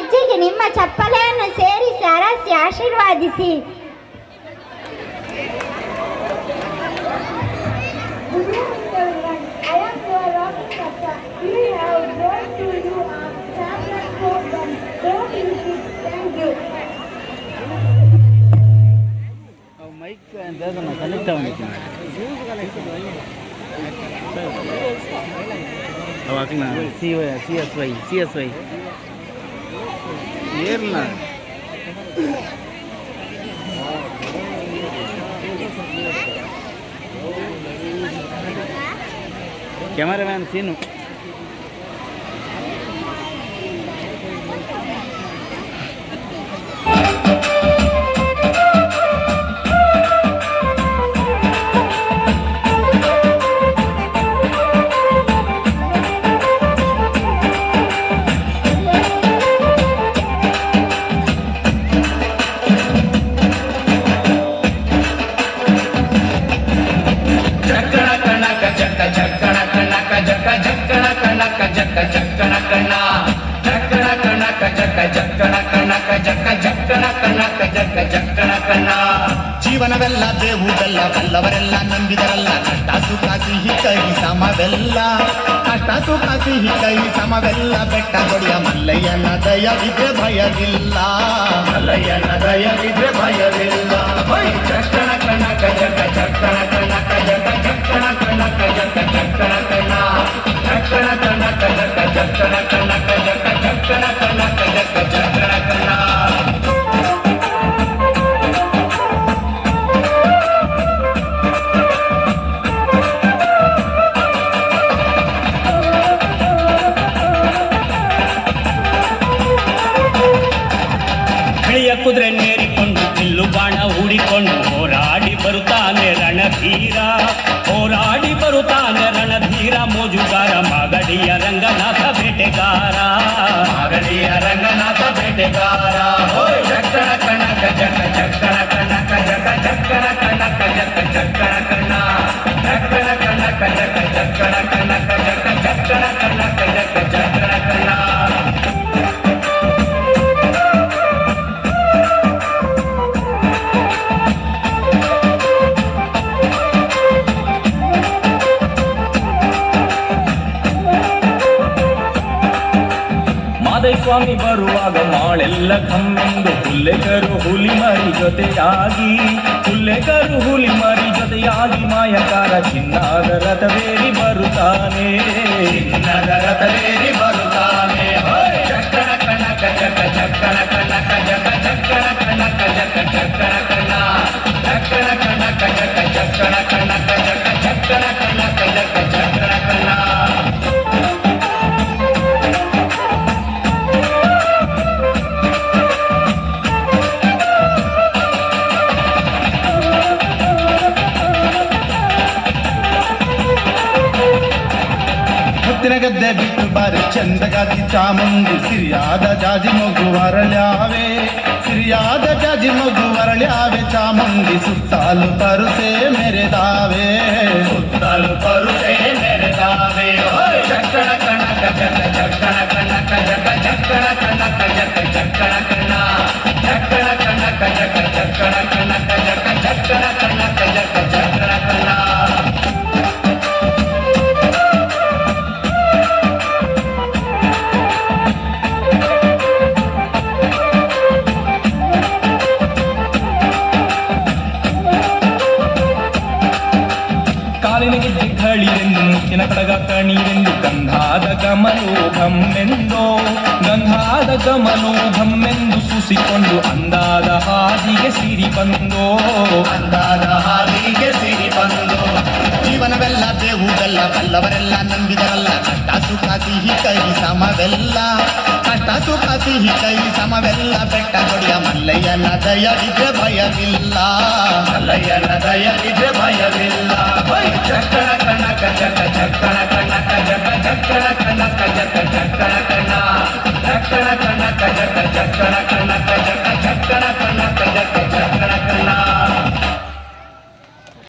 ಹೆಜ್ಜೆಗೆ ನಿಮ್ಮ ಚಪ್ಪಲೆಯನ್ನು ಸೇರಿಸಿ ಅರಸಿ ಆಶೀರ್ವಾದಿಸಿ. మైక్ కనెక్ట్ అవ్వండి సిఎస్వై ఏర్నా కెమెరామ్యాన్ సీను ಜೀವನವೆಲ್ಲ ದೇವುದೆಲ್ಲ ಬಲ್ಲವರೆಲ್ಲ ನಂಬಿದರಲ್ಲ ಕಷ್ಟ ಸುಖ ಸಿಹಿ ಕೈ ಸಮವೆಲ್ಲ ಕಷ್ಟ ಸುಖ ಸಿಹಿ ಕೈ ಸಮವೆಲ್ಲ ಬೆಟ್ಟ ದೊಡೆಯ ಮಲ್ಲಯ್ಯನ ದಯವಿದ್ರೆ ಭಯವಿಲ್ಲ ಮಲ್ಲಯ್ಯನ ದಯವಿದ್ರೆ ಭಯವಿಲ್ಲ ಚಕ್ಕಣ ಕಣಕ ಜಗ ಚಕ್ಕಣ ಕಣಕ ಜಗ ಚಕ್ಕಣ ಕಣಕ ಜಗ ಚಕ್ಕಣ ಕಣ ಚಕ್ಕಣ ಕಣಕ ಜಗ ಚಕ್ಕಣ ಕಣಕ ಜಗ ಚಕ್ಕಣ ಕಣಕ ಜಗ ಚಕ್ಕಣ ಕಣ. ಕುದುರೆ ನೇರಿಕೊಂಡು ಬಿಲ್ಲು ಬಾಣ ಹೂಡಿಕೊಂಡು ಹೋರಾಡಿ ಬರುತ್ತಾನೆ ರಣಧೀರ, ಹೋರಾಡಿ ಬರುತ್ತಾನೆ ರಣಧೀರ, ಮೋಜುಗಾರ ಮಾಗಡಿಯ ರಂಗನಾಥ ಬೇಟೆಗಾರ, ಮಾಗಡಿಯ ರಂಗನಾಥ ಬೇಟೆಗಾರ. ಚಕ್ಕಣ ಕಣಕ ಜಗ ಚಕ್ಕಣ ಕಣಕ ಜಗ ಚಕ್ಕಣ ಕಣಕ ಜಗ ಚಕ್ಕಣ ಕಣ ಚಕ್ಕಣ ಕಣಕ ಜಗ ಚಕ್ಕಣ ಕಣಕ ಜಗ ಚಕ್ಕಣ ಕಣಕ ಜಗ ಚಕ್ಕಣ ಕಣ. ಸ್ವಾಮಿ ಬರುವಾಗ ಮಾಳೆಲ್ಲ ಕಮ್ಮೆಂದು ಹುಲ್ಲೆಕರು ಹುಲಿ ಮರಿ ಜೊತೆಯಾಗಿ, ಹುಲ್ಲೆಕರು ಹುಲಿ ಮರಿ ಜೊತೆಯಾಗಿ ಮಾಯಕಾರ ಚಿನ್ನದ ರಥವೇರಿ ಬರುತ್ತಾನೆ, ಚಿನ್ನದ ರಥವೇರಿ ಬರುತ್ತಾನೆ. ಚಕ್ಕಣ ಕಣಕ ಜಗ ಚಕ್ಕಣ ಕಣಕ ಜಗ ಚಕ್ಕಣ ಕಣಕ ಜಗ ಚಕ್ಕಣ ಕಣ ಚಕ್ಕಣ ಕಣಕ ಜಗ ಚಕ್ಕಣ ಕಣಕ ಜಗ ಚಕ್ಕಣ ಕಣಕ ಜಗ ಚಕ್ಕಣ ಕಣ. ಗದ್ದೆ ಬಿಟ್ಟು ಬಾರಿ ಚಂದಗಾತಿ ಚಾಮುಂಡಿ, ಸಿರಿಯಾದ ಜಾಜಿ ಮಗು ಅರಳ್ಯಾವೆ, ಸಿರಿಯಾದ ಜಾಜಿ ಮಗು ಅರಳ್ಯಾವೆ, ಚಾಮುಂಡಿ ಸುತ್ತಾಲು ಪರುಸೆ ಮೆರೆದಾವೆ, ಸುತ್ತಾಲು ಪರುಸೆ ಮೆರೆದಾವೆ. ಚಕ್ಕಣ ಕಣಕ ಜಗ ಚಕ್ಕಣ ಕಣಕ ಜಗ ಚಕ್ಕಣ ಕಣಕ ಜಗ ಚಕ್ಕಣ ಕಣ ಚಕ್ಕಣ ಕಣಕ ಜಗ ಚಕ್ಕಣ ಕಣಕ ಜಗ ಚಕ್ಕಣ ಕಣಕ ಜಗ ಚಕ್ಕಣ ಕಣ. ಗೆಜ್ಜೆ ಘಳಿರೆಂದು ಮುತ್ತಿನ ಕಡಗ ಕಣಿರೆಂದು ಗಂಧಾದ ಗಮನೋಘಮ್ಮೆಂದೋ, ಗಂಧಾದ ಗಮನೋಘಮ್ಮೆಂದು ಸೂಸಿಕೊಂಡು ಅಂದಾದ ಹಾದಿಗೆ ಸಿರಿ ಬಂದೋ, ಅಂದಾದ ಹಾದಿಗೆ ಸಿರಿ ಬಂದೋ. ಜೀವನವೆಲ್ಲ ದೇವುದೆಲ್ಲ ಬಲ್ಲವರೆಲ್ಲ ನಂಬಿದರಲ್ಲ ಕಷ್ಟ ಸುಖ ಸಿಹಿ ಕೈ ಸಮವೆಲ್ಲ, ಕಷ್ಟ ಸುಖ ಸಿಹಿ ಕೈ ಸಮವೆಲ್ಲ ಬೆಟ್ಟ ದೊಡೆಯ ಮಲ್ಲಯ್ಯನ ದಯವಿದ್ರೆ ಭಯವಿಲ್ಲ, ಮಲ್ಲಯ್ಯನ ದಯವಿದ್ರೆ ಭಯವಿಲ್ಲ. ಚಕ್ಕಣ ಕಣಕ ಜಗ ಚಕ್ಕಣ ಕಣಕ ಜಗ ಚಕ್ಕಣ ಕಣಕ ಜಗ ಚಕ್ಕಣ ಕಣ ಚಕ್ಕಣ ಕಣಕ ಜಗ ಚಕ್ಕಣ